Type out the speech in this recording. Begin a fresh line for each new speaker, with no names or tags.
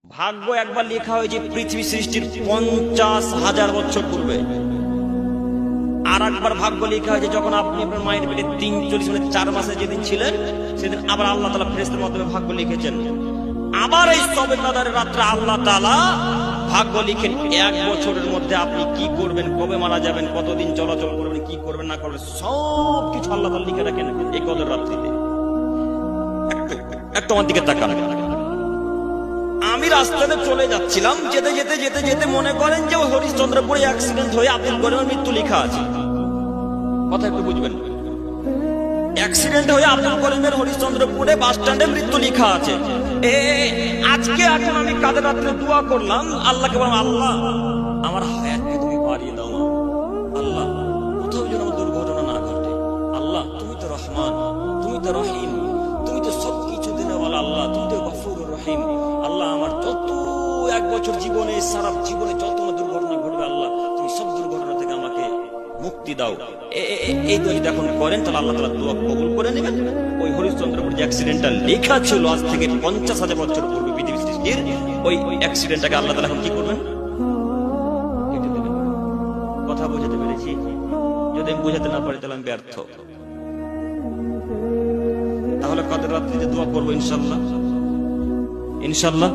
ভাগ্য একবার লেখা হয় যে পৃথিবী সৃষ্টির 50,000 বছর পূর্বে, আর একবার ভাগ্য লেখা হয় যে যখন আপনি আপনার মায়ের পেটে 43 মানে 4 মাসে যেদিন ছিলেন সেদিন আবার আল্লাহ তাআলা ফেরেশতার মাধ্যমে ভাগ্য লিখেছেন। আবার এই সবে কাদারের রাত্রে আল্লাহ তাআলা ভাগ্য লিখেন 1 বছরের মধ্যে আপনি কি করবেন, কবে মারা যাবেন, কতদিন চলাচল করবেন, কি করবেন না করবেন, সব কিছু আল্লাহ তাআলা লিখে রাখেন এই কদর রাত্রিতে। একটু আমার দিকে তাকান। আমি রাস্তাতে চলে যাচ্ছিলাম, যেতে যেতে যেতে যেতে মনে করেন যে হরিশ্চন্দ্রপুরে অ্যাক্সিডেন্ট হয়ে আব্দুল করিমের মৃত্যু লেখা আছে। কথা একটু বুঝবেন, অ্যাক্সিডেন্ট হয়ে আব্দুল করিমের হরিশ্চন্দ্রপুরে বাস স্ট্যান্ডে মৃত্যু লেখা আছে। আজকে এখন আমি কাদের রাত্রে দোয়া করলাম আল্লাহকে, বললাম আল্লাহ আমার হায়াতকে তুমি বাড়িয়ে দাও, আল্লাহ কোথাও যেন আমার দুর্ঘটনা না ঘটে, আল্লাহ তুমি তো রহমান, তুমি তো রহিম, তুমি তো সবকিছু দিনে বলা, আল্লাহ তুমি তো গফুরুর রহিম, আল্লাহ আমার যত 1 বছর জীবনে সারা জীবনে যত দুর্ঘটনা ঘটবে আল্লাহ তুমি সব দুর্ঘটনা থেকে আমাকে মুক্তি দাও। এই দোয়া যদি এখন করেন তাহলে আল্লাহ তাআলা দোয়া কবুল করে নেবেন। ওই হরিশ্চন্দ্রপুর যে অ্যাক্সিডেন্টটা লেখা ছিল আজ থেকে 50,000 বছর পূর্বে পৃথিবী সৃষ্টির, ওই অ্যাক্সিডেন্টটাকে আল্লাহ তাআলা এখন কি করবেন, কেটে দেবেন। কথা বুঝাতে পেরেছি? যদি আমি বুঝাতে না পারি তাহলে আমি ব্যর্থ। তাহলে কাদের রাত্রিতে দোয়া করবো ইনশাআল্লাহ, ইনশাআল্লাহ।